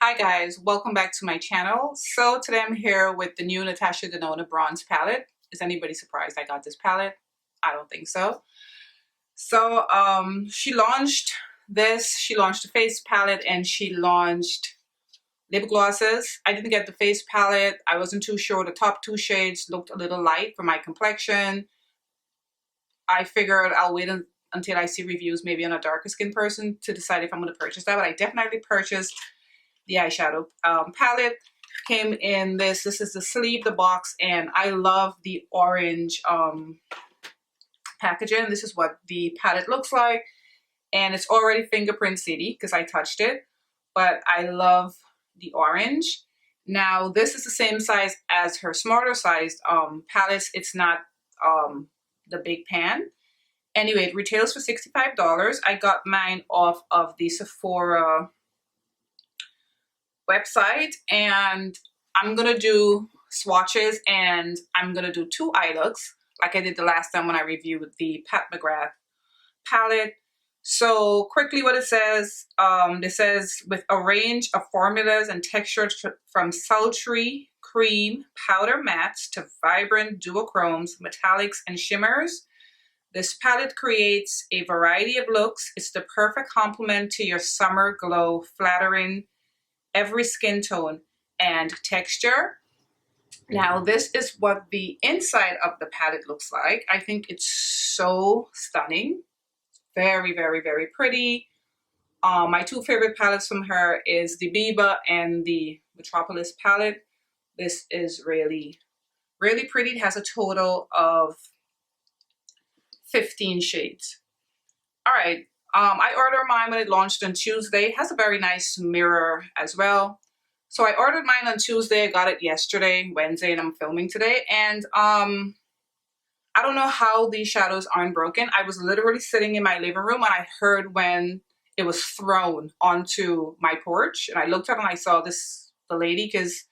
Hi guys, welcome back to my channel. So today I'm here with the new Natasha Denona bronze palette. Is anybody surprised I got this palette? I don't think so. So she launched the face palette, and she launched lip glosses. I didn't get the face palette. I wasn't too sure. The top two shades looked a little light for my complexion. I figured I'll wait until I see reviews maybe on a darker skin person to decide if I'm going to purchase that, but I definitely purchased the eyeshadow palette. Came in this is the sleeve, the box, and I love the orange packaging. This is what the palette looks like, and it's already fingerprint city because I touched it, but I love the orange. Now this is the same size as her smaller sized palettes. It's not the big pan. Anyway, it retails for $65. I got mine off of the Sephora website, and I'm gonna do swatches, and I'm gonna do two eye looks like I did the last time when I reviewed the Pat McGrath palette. So quickly what it says with a range of formulas and textures from sultry cream powder mattes to vibrant duochromes, metallics, and shimmers, this palette creates a variety of looks. It's the perfect complement to your summer glow, flattering every skin tone and texture. Now this is what the inside of the palette looks like. I think it's so stunning. Very, very, very pretty. My two favorite palettes from her is the Biba and the Metropolis palette. This is really, really pretty. It has a total of 15 shades. All right. I ordered mine when it launched on Tuesday. It has a very nice mirror as well. So I ordered mine on Tuesday. I got it yesterday, Wednesday, and I'm filming today. And I don't know how these shadows aren't broken. I was literally sitting in my living room and I heard when it was thrown onto my porch. And I looked up and I saw the lady, because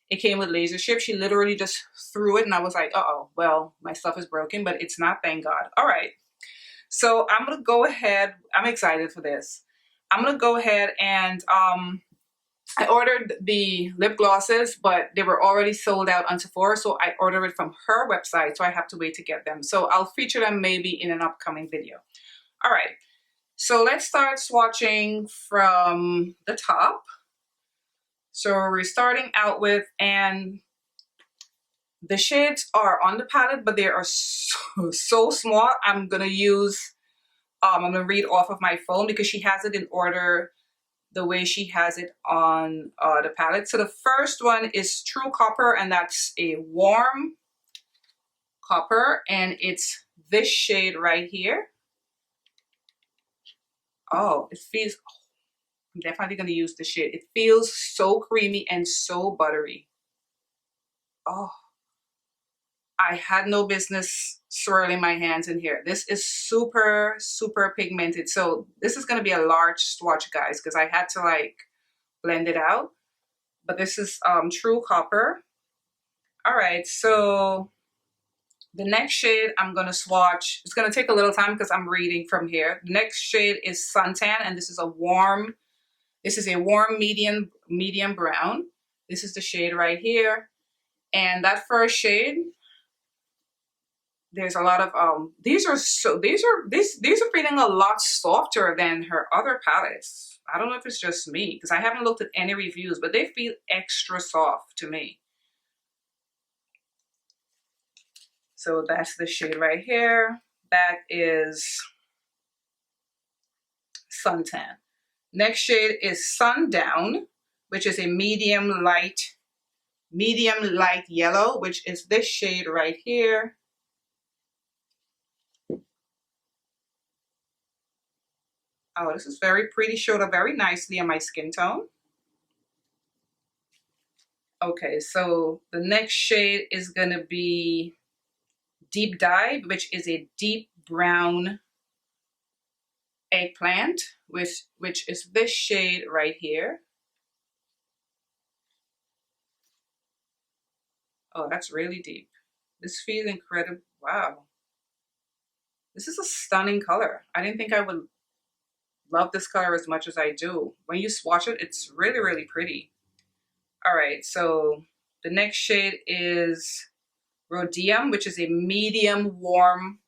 it came with laser ship. She literally just threw it, and I was like, uh-oh, well, my stuff is broken, but it's not, thank God. All right. So I'm going to go ahead. I'm excited for this. I'm going to go ahead and I ordered the lip glosses, but they were already sold out on Sephora. So I ordered it from her website. So I have to wait to get them. So I'll feature them maybe in an upcoming video. All right. So let's start swatching from the top. So we're starting out with, and the shades are on the palette, but they are so small. I'm going to use, I'm going to read off of my phone because she has it in order the way she has it on the palette. So the first one is True Copper, and that's a warm copper, and it's this shade right here. Oh, it feels, I'm definitely going to use this shade. It feels so creamy and so buttery. Oh, I had no business swirling my hands in here. This is super, super pigmented. So this is going to be a large swatch, guys, because I had to like blend it out. But this is True Copper. All right, so the next shade I'm going to swatch. It's going to take a little time because I'm reading from here. The next shade is Suntan, and this is a warm medium brown. This is the shade right here. And that first shade, there's a lot of these are feeling a lot softer than her other palettes. I don't know if it's just me because I haven't looked at any reviews, but they feel extra soft to me. So that's the shade right here. That is Suntan. Next shade is Sundown, which is a medium light yellow, which is this shade right here. Oh, this is very pretty. Showed up very nicely on my skin tone. Okay, so the next shade is going to be Deep Dive, which is a deep brown eggplant, which is this shade right here. Oh, that's really deep. This feels incredible. Wow. This is a stunning color. I didn't think I would love this color as much as I do. When you swatch it, it's really, really pretty. All right, so the next shade is Rhodium, which is a medium warm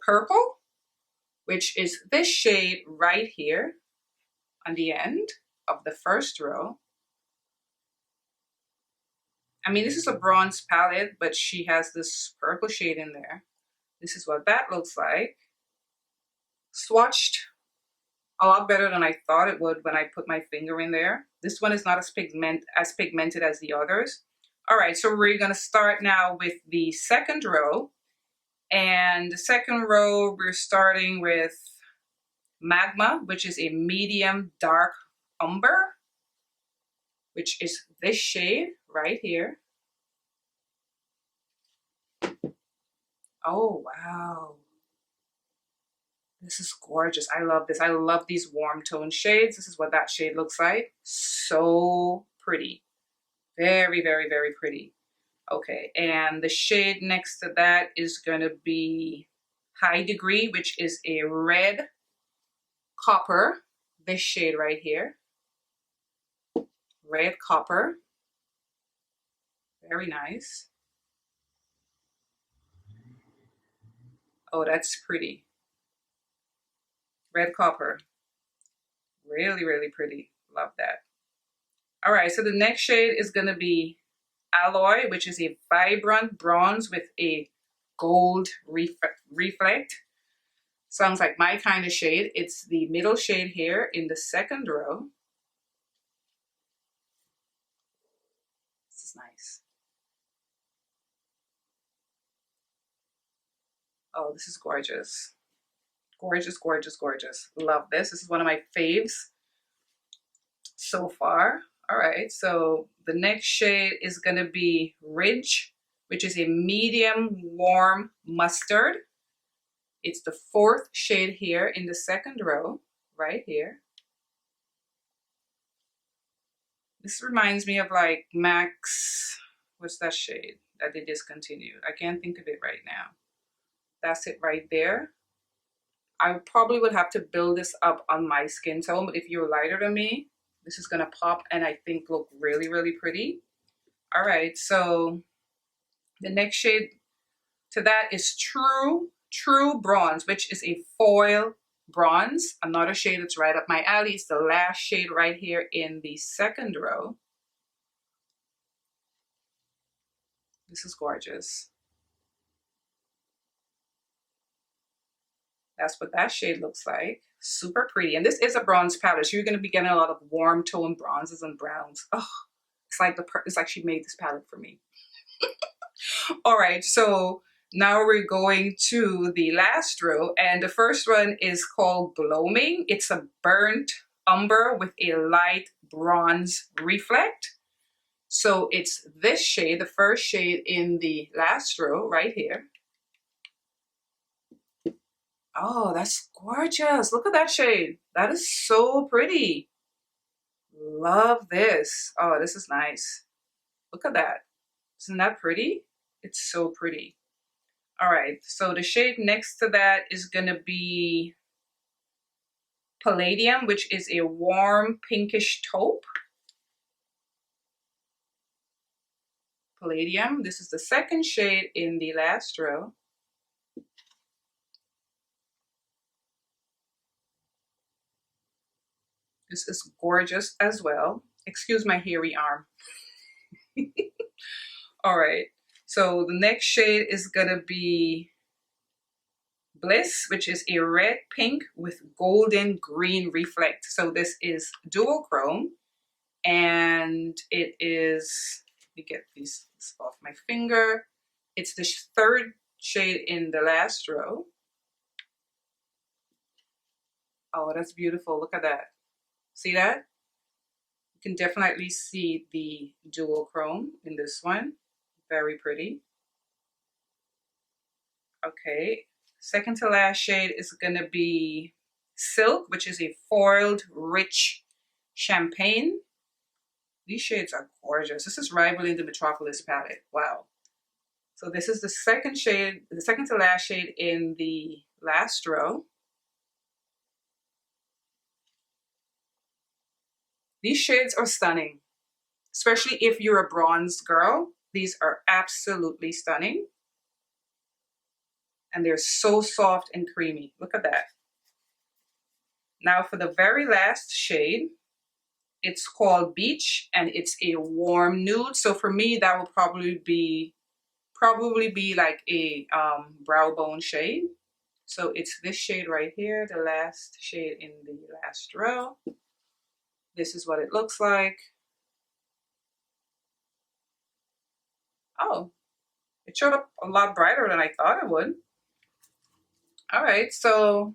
purple, which is this shade right here on the end of the first row. I mean, this is a bronze palette, but she has this purple shade in there. This is what that looks like. Swatched a lot better than I thought it would when I put my finger in there. This one is not as pigmented as the others. All right, so we're gonna start now with the second row. And the second row, we're starting with Magma, which is a medium dark umber, which is this shade right here. Oh, wow. This is gorgeous. I love this. I love these warm tone shades. This is what that shade looks like. So pretty. Very, very, very pretty. Okay, and the shade next to that is going to be High Degree, which is a red copper. This shade right here. Red copper. Very nice. Oh, that's pretty. Red copper. Really, really pretty. Love that. All right, so the next shade is going to be Alloy, which is a vibrant bronze with a gold reflect. Sounds like my kind of shade. It's the middle shade here in the second row. This is nice. Oh, this is gorgeous. Gorgeous, gorgeous, gorgeous. Love this. This is one of my faves so far. All right, so the next shade is going to be Ridge, which is a medium warm mustard. It's the fourth shade here in the second row, right here. This reminds me of like MAC's, what's that shade that they discontinued? I can't think of it right now. That's it right there. I probably would have to build this up on my skin tone, but if you're lighter than me, this is gonna pop and I think look really, really pretty. All right, so the next shade to that is True Bronze, which is a foil bronze. Another shade that's right up my alley. It's the last shade right here in the second row. This is gorgeous. That's what that shade looks like. Super pretty. And this is a bronze palette, so you're going to be getting a lot of warm tone bronzes and browns. Oh, it's like she made this palette for me. All right, so now we're going to the last row, and the first one is called Gloaming. It's a burnt umber with a light bronze reflect. So it's this shade, the first shade in the last row right here. Oh, that's gorgeous. Look at that shade. That is so pretty. Love this. Oh, this is nice. Look at that. Isn't that pretty? It's so pretty. All right, so the shade next to that is going to be Palladium, which is a warm pinkish taupe. Palladium. This is the second shade in the last row. This is gorgeous as well. Excuse my hairy arm. All right, so the next shade is gonna be Bliss, which is a red pink with golden green reflect. So this is dual chrome, and it is, let me get this off my finger. It's the third shade in the last row. Oh, that's beautiful. Look at that. See that? You can definitely see the dual chrome in this one. Very pretty. Okay, second to last shade is gonna be Silk, which is a foiled rich champagne. These shades are gorgeous. This is rivaling the Metropolis palette. Wow. So this is the second shade, the second to last shade in the last row. These shades are stunning, especially if you're a bronze girl. These are absolutely stunning. And they're so soft and creamy. Look at that. Now for the very last shade, it's called Beach and it's a warm nude. So for me, that will probably be like a brow bone shade. So it's this shade right here, the last shade in the last row. This is what it looks like. Oh, it showed up a lot brighter than I thought it would. All right, so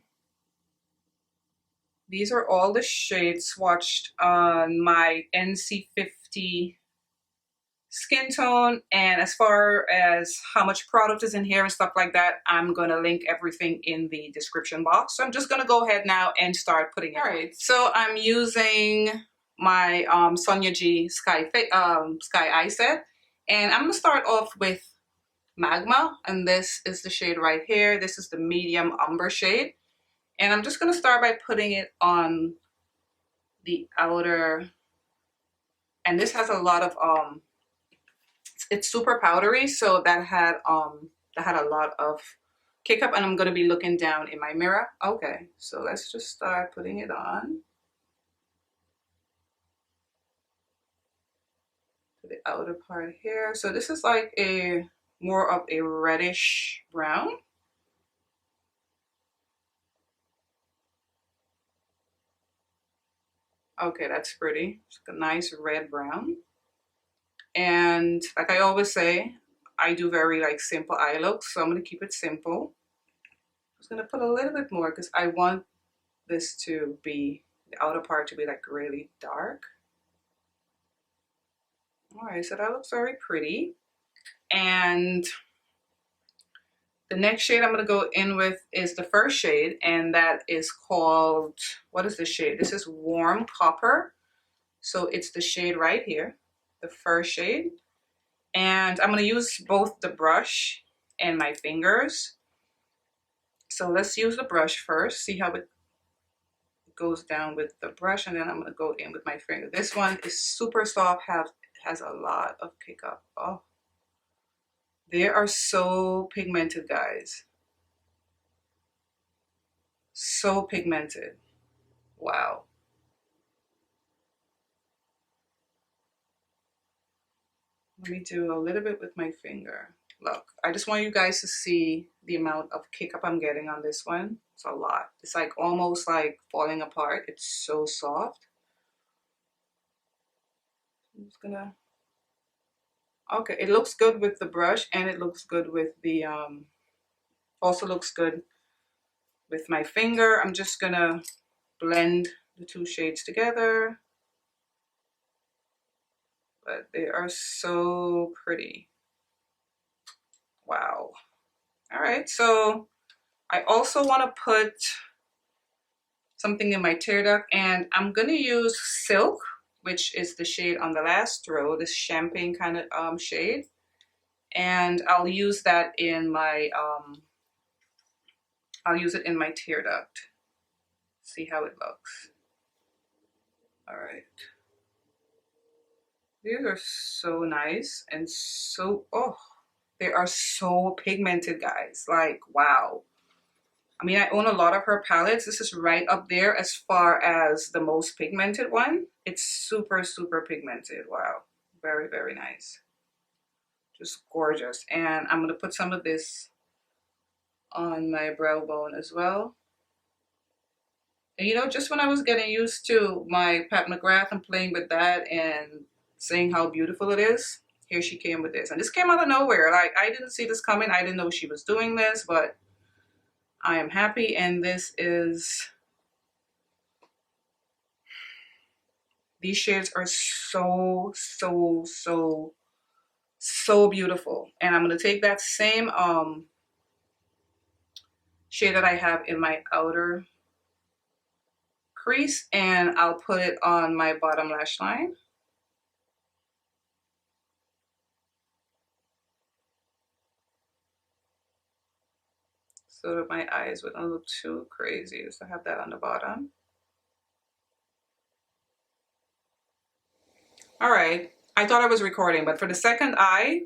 these are all the shades swatched on my NC50 skin tone. And as far as how much product is in here and stuff like that, I'm gonna link everything in the description box. So I'm just gonna go ahead now and start putting it. All right, so I'm using my Sonia G Sky Eye Set, and I'm gonna start off with Magma, and this is the shade right here. This is the medium umber shade, and I'm just gonna start by putting it on the outer, and this has a lot of it's super powdery, so that had a lot of kick up, and I'm gonna be looking down in my mirror. Okay, so let's just start putting it on to the outer part here. So this is like a more of a reddish brown. Okay, that's pretty. It's like a nice red brown. And like I always say, I do very like simple eye looks, so I'm gonna keep it simple. I'm just gonna put a little bit more because I want this to be, the outer part to be like really dark. All right, so that looks very pretty. And the next shade I'm gonna go in with is the first shade, and that is called, what is this shade? This is Warm Copper. So it's the shade right here, the first shade. And I'm gonna use both the brush and my fingers. So let's use the brush first, see how it goes down with the brush, and then I'm gonna go in with my finger. This one is super soft, has a lot of kick up. Oh, they are so pigmented, guys. So pigmented. Wow. Let me do a little bit with my finger. Look, I just want you guys to see the amount of kick up I'm getting on this one. It's a lot. It's like almost like falling apart. It's so soft. I'm just gonna, okay, it looks good with the brush and it looks good with the, also looks good with my finger. I'm just gonna blend the two shades together. But they are so pretty. Wow. All right, so I also want to put something in my tear duct, and I'm gonna use Silk, which is the shade on the last row, this champagne kind of shade, and I'll use that in my I'll use it in my tear duct. See how it looks. All right. These are so nice and so, oh, they are so pigmented, guys. Like, wow. I mean, I own a lot of her palettes. This is right up there as far as the most pigmented one. It's super, super pigmented. Wow. Very, very nice. Just gorgeous. And I'm going to put some of this on my brow bone as well. And you know, just when I was getting used to my Pat McGrath and playing with that and saying how beautiful it is, here she came with this. And this came out of nowhere. Like, I didn't see this coming. I didn't know she was doing this, but I am happy. And this is, these shades are so, so, so, so beautiful. And I'm going to take that same shade that I have in my outer crease, and I'll put it on my bottom lash line. So that my eyes wouldn't look too crazy. So I have that on the bottom. All right. I thought I was recording, but for the second eye,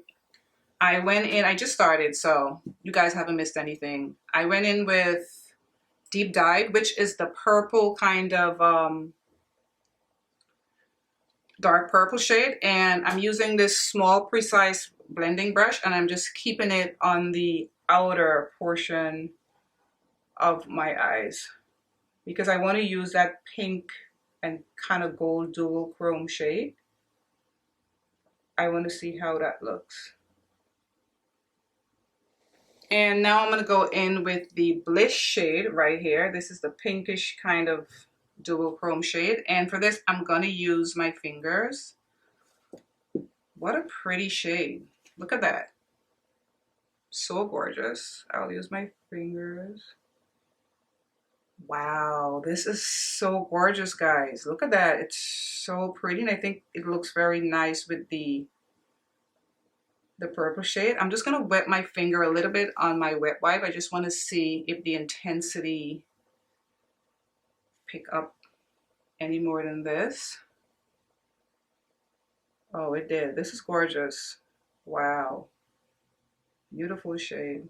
I went in, I just started, so you guys haven't missed anything. I went in with Deep Dive, which is the purple kind of dark purple shade. And I'm using this small, precise blending brush, and I'm just keeping it on the outer portion of my eyes because I want to use that pink and kind of gold dual chrome shade. I want to see how that looks. And now I'm going to go in with the Bliss shade right here. This is the pinkish kind of dual chrome shade. And for this, I'm going to use my fingers. What a pretty shade. Look at that. So gorgeous. I'll use my fingers. Wow, this is so gorgeous, guys. Look at that. It's so pretty, and I think it looks very nice with the purple shade. I'm just going to wet my finger a little bit on my wet wipe. I just want to see if the intensity pick up any more than this. Oh, it did. This is gorgeous. Wow. Beautiful shade.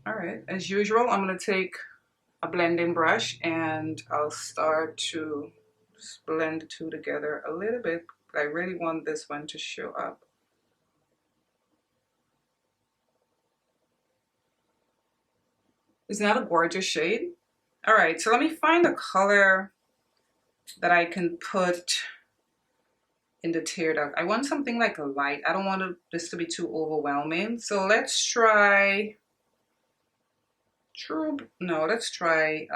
All right, as usual, I'm going to take a blending brush and I'll start to blend the two together a little bit. I really want this one to show up. Isn't that a gorgeous shade? All right, so let me find a color that I can put in the tear duct. I want something like a light. I don't want this to be too overwhelming. So let's try, let's try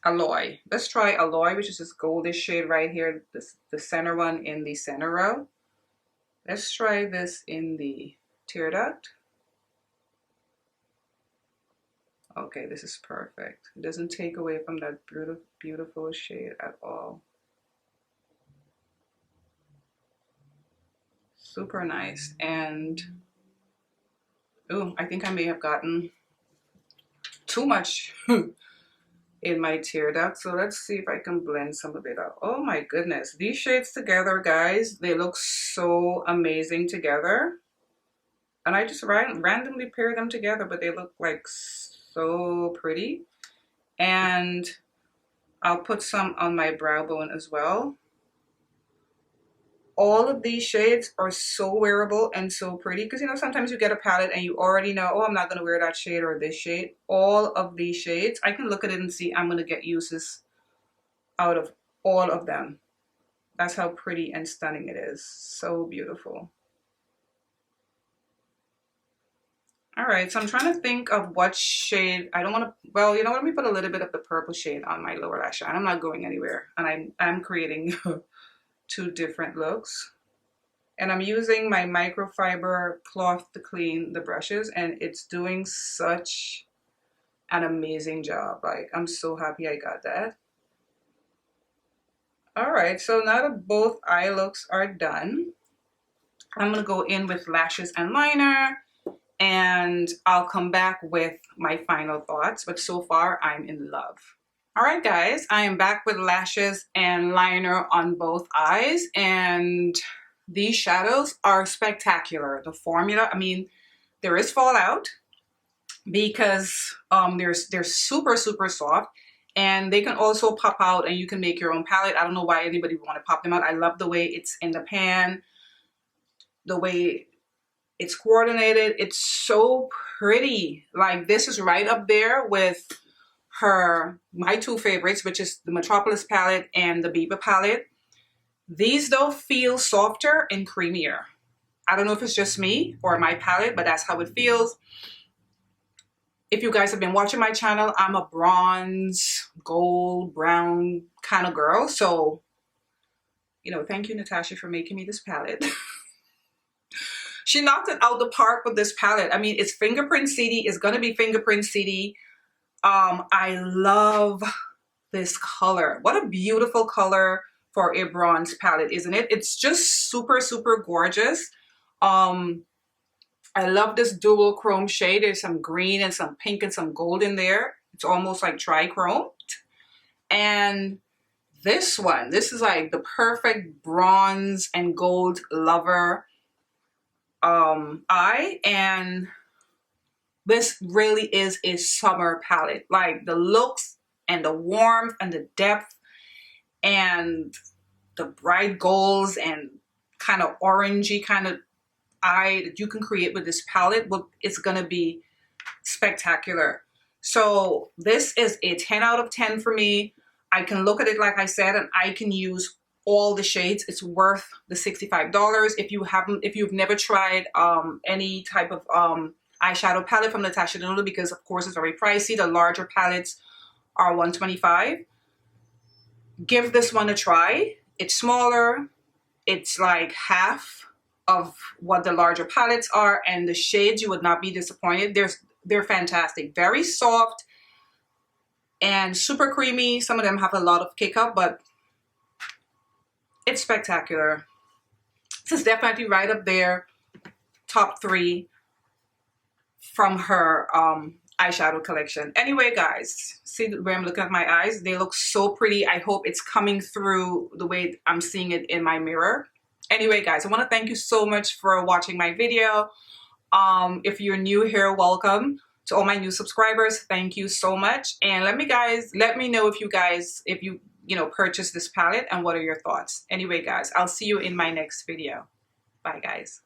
Alloy. Let's try Alloy, which is this goldish shade right here, the center one in the center row. Let's try this in the tear duct. Okay, this is perfect. It doesn't take away from that beautiful shade at all. Super nice. And oh, I think I may have gotten too much in my tear duct. So let's see if I can blend some of it out. Oh my goodness. These shades together, guys, they look so amazing together. And I just randomly pair them together, but they look like so pretty. And I'll put some on my brow bone as well. All of these shades are so wearable and so pretty because, you know, sometimes you get a palette and you already know, oh, I'm not going to wear that shade or this shade. All of these shades, I can look at it and see I'm going to get uses out of all of them. That's how pretty and stunning it is. So beautiful. All right, so I'm trying to think of what shade. I don't want to, well, you know what, let me put a little bit of the purple shade on my lower lash line. I'm not going anywhere, and I'm creating two different looks. And I'm using my microfiber cloth to clean the brushes, and it's doing such an amazing job. Like, I'm so happy I got that. All right, so now that both eye looks are done, I'm gonna go in with lashes and liner, and I'll come back with my final thoughts, but so far I'm in love. All right, guys, I am back with lashes and liner on both eyes, and these shadows are spectacular. The formula, I mean, there is fallout because they're super, super soft, and they can also pop out and you can make your own palette. I don't know why anybody would want to pop them out. I love the way it's in the pan, the way it's coordinated. It's so pretty. Like, this is right up there with my two favorites, which is the Metropolis palette and the Biba palette. These though feel softer and creamier. I don't know if it's just me or my palette, but that's how it feels. If you guys have been watching my channel, I'm a bronze, gold, brown kind of girl. So, you know, thank you, Natasha, for making me this palette. She knocked it out the park with this palette. I mean, it's fingerprint CD. It's going to be fingerprint CD. I love this color. What a beautiful color for a bronze palette, isn't it? It's just super, super gorgeous. I I love this dual chrome shade. There's some green and some pink and some gold in there. It's almost like tri-chromed. And this one, this is like the perfect bronze and gold lover eye. And this really is a summer palette. Like the looks and the warmth and the depth and the bright golds and kind of orangey kind of eye that you can create with this palette, well, it's gonna be spectacular. So this is a 10 out of 10 for me. I can look at it like I said, and I can use all the shades. It's worth the $65. If you've never tried any type of eyeshadow palette from Natasha Denona, because of course it's very pricey. The larger palettes are $125. Give this one a try. It's smaller. It's like half of what the larger palettes are, and the shades, you would not be disappointed. They're fantastic. Very soft and super creamy. Some of them have a lot of kick up, but it's spectacular. This is definitely right up there, top 3 from her eyeshadow collection. Anyway, guys, see the way I'm looking at my eyes? They look so pretty. I hope it's coming through the way I'm seeing it in my mirror. Anyway, guys, I want to thank you so much for watching my video. If you're new here, welcome. To all my new subscribers, thank you so much. And let me know if you purchased this palette and what are your thoughts. Anyway, guys, I'll see you in my next video. Bye, guys.